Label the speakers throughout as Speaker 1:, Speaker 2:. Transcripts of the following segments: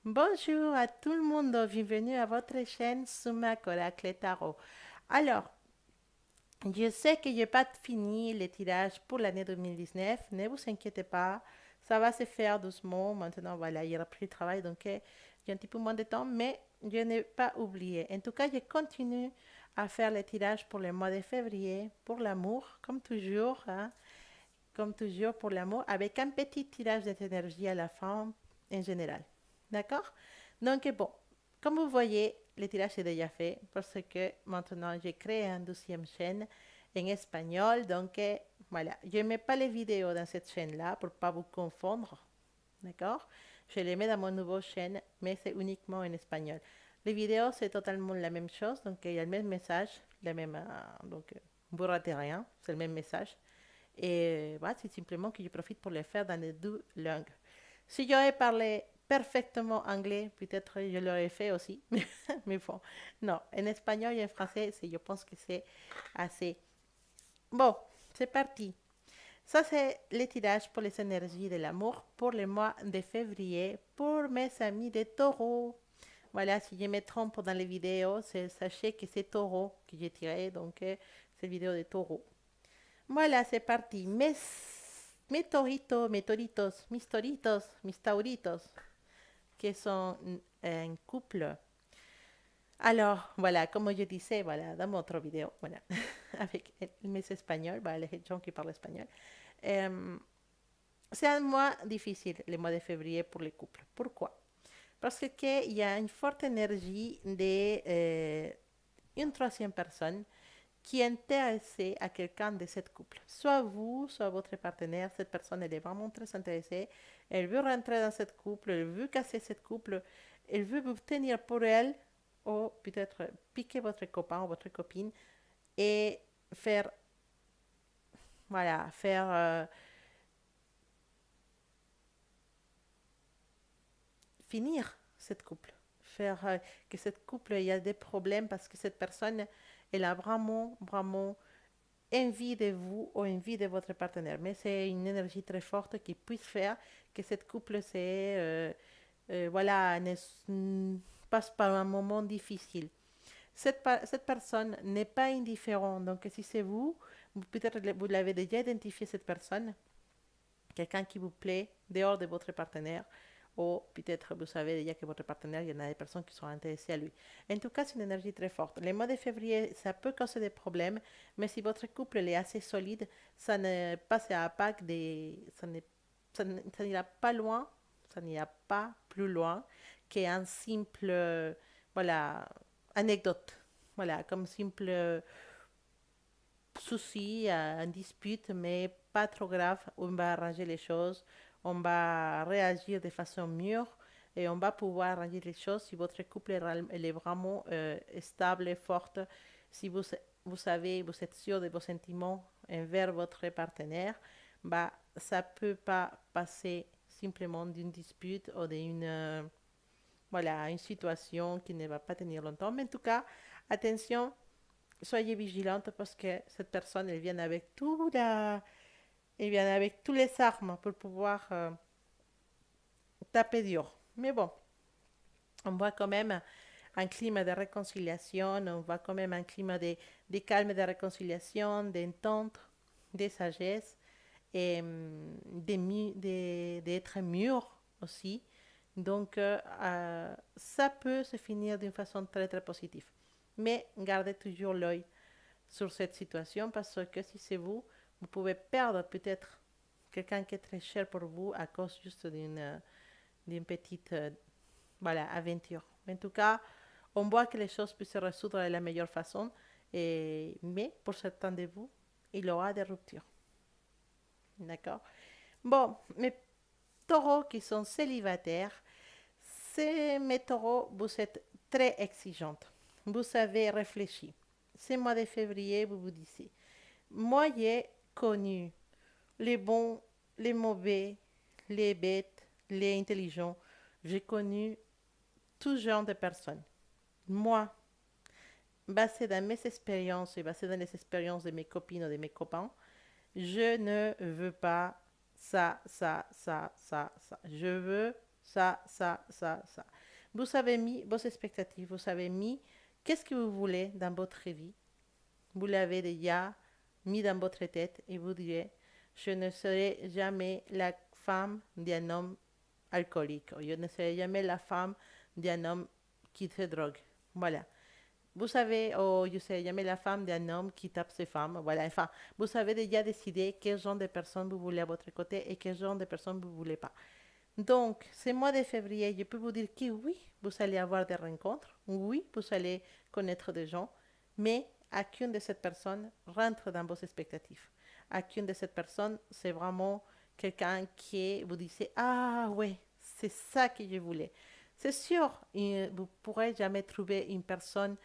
Speaker 1: Bonjour à tout le monde, bienvenue à votre chaîne Sumac Oracle Tarot. Alors, je sais que je n'ai pas fini les tirages pour l'année 2019, ne vous inquiétez pas, ça va se faire doucement. Maintenant, voilà, il y aura plus de travail, donc j'ai un petit peu moins de temps, mais je n'ai pas oublié. En tout cas, je continue à faire les tirages pour le mois de février, pour l'amour, comme toujours, hein, comme toujours pour l'amour, avec un petit tirage d'énergie à la fin en général. D'accord? Donc, bon, comme vous voyez, le tirage est déjà fait parce que maintenant j'ai créé une deuxième chaîne en espagnol. Donc, voilà, je ne mets pas les vidéos dans cette chaîne-là pour ne pas vous confondre. D'accord? Je les mets dans mon nouveau chaîne, mais c'est uniquement en espagnol. Les vidéos, c'est totalement la même chose. Donc, il y a le même message, le même, donc, vous ne ratez rien, c'est le même message. Et voilà, c'est simplement que je profite pour le faire dans les deux langues. Si j'aurais parlé parfaitement anglais, peut-être je l'aurais fait aussi. Mais bon, non, en espagnol et en français, je pense que c'est assez. Bon, c'est parti. Ça, c'est le tirage pour les énergies de l'amour pour le mois de février pour mes amis des taureaux. Voilà, si je me trompe dans les vidéos, sachez que c'est taureau que j'ai tiré, donc c'est vidéo de taureau. Voilà, c'est parti. Mes toritos, mes toritos, mis toritos, mis tauritos, qui sont un couple. Alors, voilà, comme je disais, voilà, dans mon autre vidéo, voilà, avec mes espagnols, voilà, les gens qui parlent espagnol. Euh, c'est un mois difficile, le mois de février pour les couples. Pourquoi? Parce qu'il y a une forte énergie d'une troisième personne qui est intéressée à quelqu'un de cette couple. Soit vous, soit votre partenaire, cette personne, elle est vraiment très intéressée. Elle veut rentrer dans cette couple, elle veut casser cette couple, elle veut vous tenir pour elle, ou peut-être piquer votre copain ou votre copine et faire, voilà, faire finir cette couple. Faire que cette couple, il y a des problèmes parce que cette personne, elle a vraiment, vraiment envie de vous ou envie de votre partenaire. Mais c'est une énergie très forte qui puisse faire que cette couple voilà, passe par un moment difficile. Cette personne n'est pas indifférente. Donc, si c'est vous, peut-être vous l'avez déjà identifié, cette personne, quelqu'un qui vous plaît dehors de votre partenaire, ou peut-être vous savez déjà que votre partenaire, il y en a des personnes qui sont intéressées à lui. En tout cas, c'est une énergie très forte. Le mois de février, ça peut causer des problèmes, mais si votre couple est assez solide, ça ne passera pas ça n'ira pas loin, ça n'ira pas plus loin qu'un simple, voilà, anecdote. Voilà, comme simple souci, un dispute, mais pas trop grave. On va arranger les choses, on va réagir de façon mûre et on va pouvoir arranger les choses si votre couple est vraiment stable et forte. Si vous savez, vous êtes sûr de vos sentiments envers votre partenaire, bah, ça ne peut pas passer simplement d'une dispute ou d'une voilà, une situation qui ne va pas tenir longtemps. Mais en tout cas, attention, soyez vigilante parce que cette personne, elle vient avec tous les armes pour pouvoir taper dur. Mais bon, on voit quand même un climat de réconciliation, on voit quand même un climat de calme, de réconciliation, d'entente, de sagesse et d'être mûr aussi. Donc, ça peut se finir d'une façon très très positive. Mais gardez toujours l'œil sur cette situation parce que si c'est vous, vous pouvez perdre peut-être quelqu'un qui est très cher pour vous à cause juste d'une petite voilà, aventure. Mais en tout cas, on voit que les choses peuvent se résoudre de la meilleure façon, mais pour certains de vous, il y aura des ruptures. D'accord? Bon, mes taureaux qui sont célibataires, c'est mes taureaux, vous êtes très exigeantes. Vous avez réfléchi. Ce mois de février, vous vous disiez, moi, j'ai connu les bons, les mauvais, les bêtes, les intelligents. J'ai connu tout genre de personnes. Moi, basé dans mes expériences et basé dans les expériences de mes copines ou de mes copains, je ne veux pas ça, ça, ça, ça, ça. Je veux Ça. Vous avez mis vos expectatives, vous avez mis qu'est-ce que vous voulez dans votre vie. Vous l'avez déjà mis dans votre tête et vous direz, je ne serai jamais la femme d'un homme alcoolique. Je ne serai jamais la femme d'un homme qui se drogue. Voilà. Vous savez, oh, je ne serai jamais la femme d'un homme qui tape ses femmes. Voilà. Enfin, vous avez déjà décidé quel genre de personnes vous voulez à votre côté et quel genre de personnes vous ne voulez pas. Donc, ce mois de février, je peux vous dire que oui, vous allez avoir des rencontres, oui, vous allez connaître des gens, mais aucune de ces personnes rentre dans vos expectatives. Aucune de ces personnes, c'est vraiment quelqu'un qui vous dit, ah ouais, c'est ça que je voulais. C'est sûr, vous ne pourrez jamais trouver une personne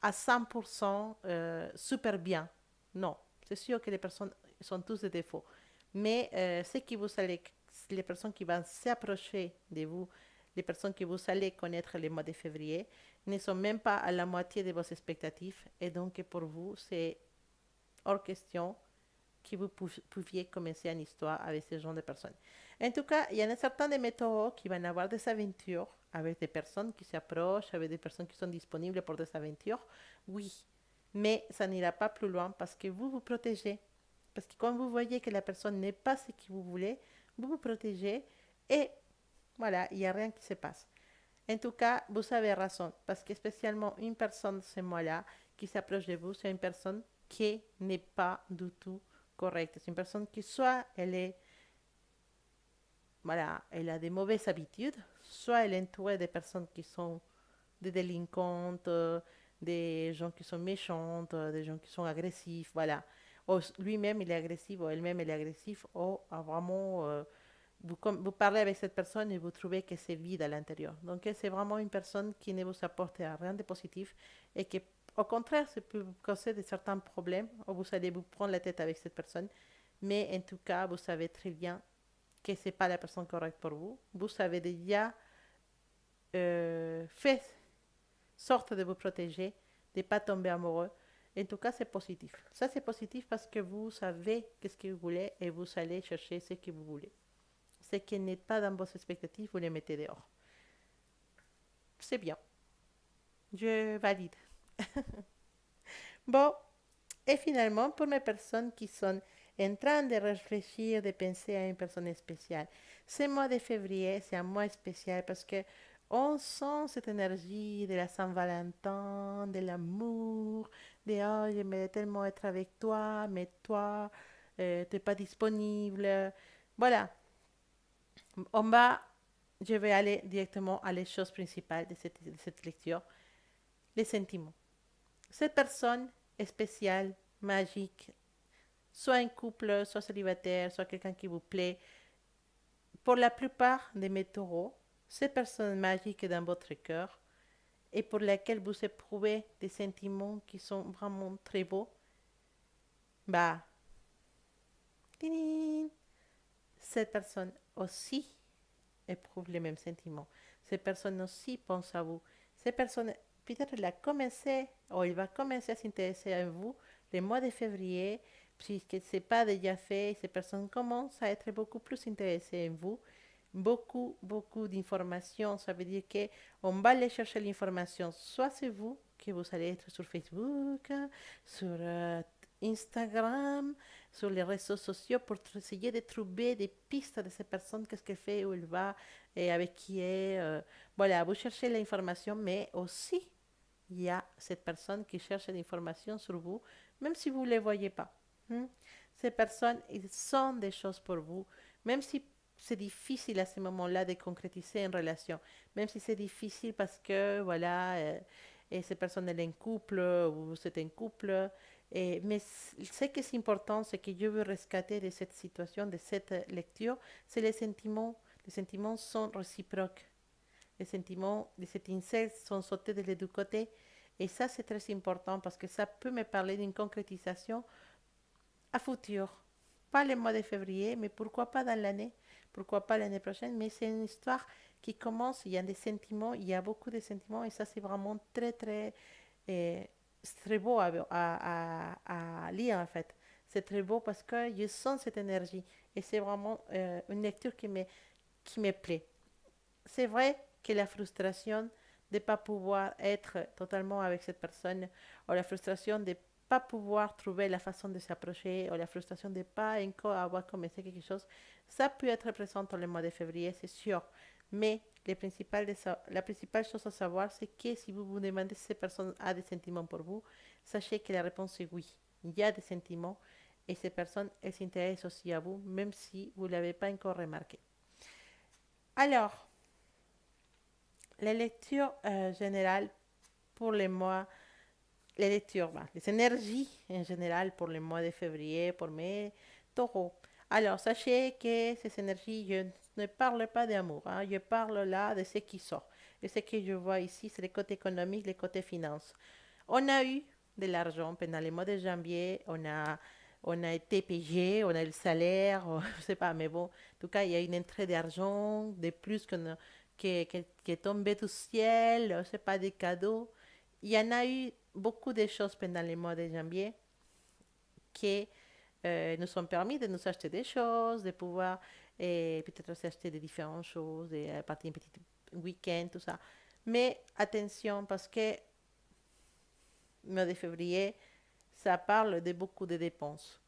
Speaker 1: à 100% super bien. Non, c'est sûr que les personnes sont tous des défauts. Mais ce que vous allez les personnes qui vont s'approcher de vous, les personnes que vous allez connaître le mois de février, ne sont même pas à la moitié de vos expectatives. Et donc, pour vous, c'est hors question que vous pouviez commencer une histoire avec ce genre de personnes. En tout cas, il y en a certains de méthodes qui vont avoir des aventures avec des personnes qui s'approchent, avec des personnes qui sont disponibles pour des aventures. Oui, mais ça n'ira pas plus loin parce que vous vous protégez. Parce que quand vous voyez que la personne n'est pas ce que vous voulez, vous vous protégez et voilà, il n'y a rien qui se passe. En tout cas, vous avez raison, parce que spécialement une personne, ce mois-là, qui s'approche de vous, c'est une personne qui n'est pas du tout correcte. C'est une personne qui soit elle est, voilà, elle a des mauvaises habitudes, soit elle est entourée de personnes qui sont des délinquantes, des gens qui sont méchantes, des gens qui sont agressifs, voilà. Ou lui-même il est agressif, ou elle-même elle est agressive, ou vraiment vous parlez avec cette personne et vous trouvez que c'est vide à l'intérieur. Donc c'est vraiment une personne qui ne vous apporte rien de positif et qui, au contraire, ça peut vous causer de certains problèmes ou vous allez vous prendre la tête avec cette personne. Mais en tout cas, vous savez très bien que ce n'est pas la personne correcte pour vous. Vous savez déjà fait sorte de vous protéger, de ne pas tomber amoureux. En tout cas, c'est positif. Ça, c'est positif parce que vous savez qu'est-ce que vous voulez et vous allez chercher ce que vous voulez. Ce qui n'est pas dans vos expectatives, vous les mettez dehors. C'est bien. Je valide. Bon, et finalement, pour mes personnes qui sont en train de réfléchir, de penser à une personne spéciale, ce mois de février, c'est un mois spécial parce que on sent cette énergie de la Saint-Valentin, de l'amour, de oh, j'aimerais tellement être avec toi, mais toi, tu n'es pas disponible. Voilà, on va, je vais aller directement à les choses principales de cette lecture, les sentiments. Cette personne spéciale, magique, soit un couple, soit célibataire, soit quelqu'un qui vous plaît, pour la plupart de mes taureaux, cette personne magique est dans votre cœur et pour laquelle vous éprouvez des sentiments qui sont vraiment très beaux, bah, cette personne aussi éprouve les mêmes sentiments. Cette personne aussi pense à vous. Cette personne, peut-être elle a commencé, ou elle va commencer à s'intéresser à vous le mois de février, puisque ce n'est pas déjà fait. Cette personne commence à être beaucoup plus intéressée en vous. Beaucoup d'informations. Ça veut dire qu'on va aller chercher l'information. Soit c'est vous, que vous allez être sur Facebook, sur Instagram, sur les réseaux sociaux pour essayer de trouver des pistes de ces personnes, qu'est-ce qu'elle fait, où elle va, et avec qui est. Voilà, vous cherchez l'information, mais aussi il y a cette personne qui cherche l'information sur vous, même si vous ne les voyez pas. Hmm? Ces personnes, ils sont des choses pour vous, même si c'est difficile à ce moment-là de concrétiser une relation, même si c'est difficile parce que, voilà, et ces personnes, elles sont en couple, ou vous êtes en couple, mais ce qui est important, ce que je veux rescater de cette situation, de cette lecture, c'est les sentiments. Les sentiments sont réciproques. Les sentiments de cet insecte sont sautés de les deux côtés. Et ça, c'est très important parce que ça peut me parler d'une concrétisation à futur. Pas le mois de février, mais pourquoi pas dans l'année, pourquoi pas l'année prochaine. Mais c'est une histoire qui commence, il y a des sentiments, il y a beaucoup de sentiments et ça, c'est vraiment euh, très beau à lire en fait. C'est très beau parce que je sens cette énergie et c'est vraiment une lecture qui me plaît. c'est vrai que la frustration de ne pas pouvoir être totalement avec cette personne, ou la frustration de ne pas pouvoir trouver la façon de s'approcher, ou la frustration de ne pas encore avoir commencé quelque chose, ça peut être présent dans le mois de février, c'est sûr. Mais la principale chose à savoir, c'est que si vous vous demandez si cette personne a des sentiments pour vous, sachez que la réponse est oui. Il y a des sentiments et ces personnes, elles s'intéressent aussi à vous, même si vous ne l'avez pas encore remarqué. Alors, la lecture générale pour les mois, les lectures, bah, les énergies en général pour le mois de février, pour mes taureaux. Alors, sachez que ces énergies, je ne parle pas d'amour, hein, je parle là de ce qui sort. Et ce que je vois ici, c'est le côté économique, le côté finance. On a eu de l'argent pendant les mois de janvier, on a été payé, on a eu le salaire, je ne sais pas, mais bon, en tout cas, il y a une entrée d'argent de plus qui est tombée du ciel, je ne sais pas, des cadeaux. Il y en a eu beaucoup de choses pendant les mois de janvier qui nous ont permis de nous acheter des choses, de pouvoir peut-être s'acheter des différentes choses, et partir un petit week-end, tout ça. Mais attention, parce que le mois de février, ça parle de beaucoup de dépenses.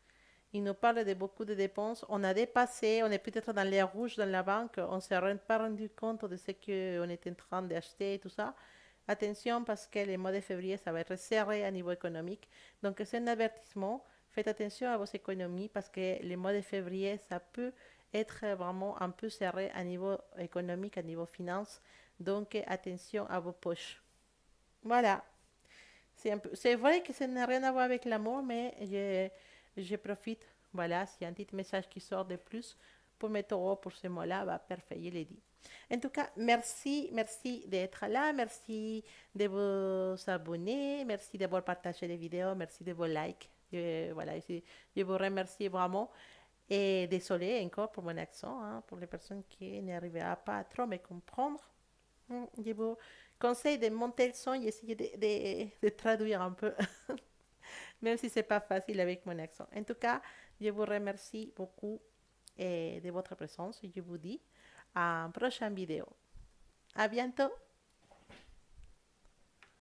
Speaker 1: Il nous parle de beaucoup de dépenses. On a dépassé, on est peut-être dans les rouges dans la banque, on ne s'est pas rendu compte de ce qu'on était en train d'acheter et tout ça. Attention parce que le mois de février, ça va être serré à niveau économique. Donc c'est un avertissement. Faites attention à vos économies parce que le mois de février, ça peut être vraiment un peu serré à niveau économique, à niveau finance. Donc attention à vos poches. Voilà. C'est vrai que ça n'a rien à voir avec l'amour, mais je profite. Voilà, s'il y a un petit message qui sort de plus pour mes taureaux pour ce mois-là, bah, parfait, je l'ai dit. En tout cas, merci d'être là, merci de vous abonner, merci d'avoir partagé les vidéos, merci de vos likes. Voilà, je vous remercie vraiment. Et désolé encore pour mon accent, hein, pour les personnes qui n'arriveraient pas à trop me comprendre. Je vous conseille de monter le son et essayer de traduire un peu, même si c'est pas facile avec mon accent. En tout cas, je vous remercie beaucoup de votre présence et je vous dis à une prochaine vidéo. À bientôt!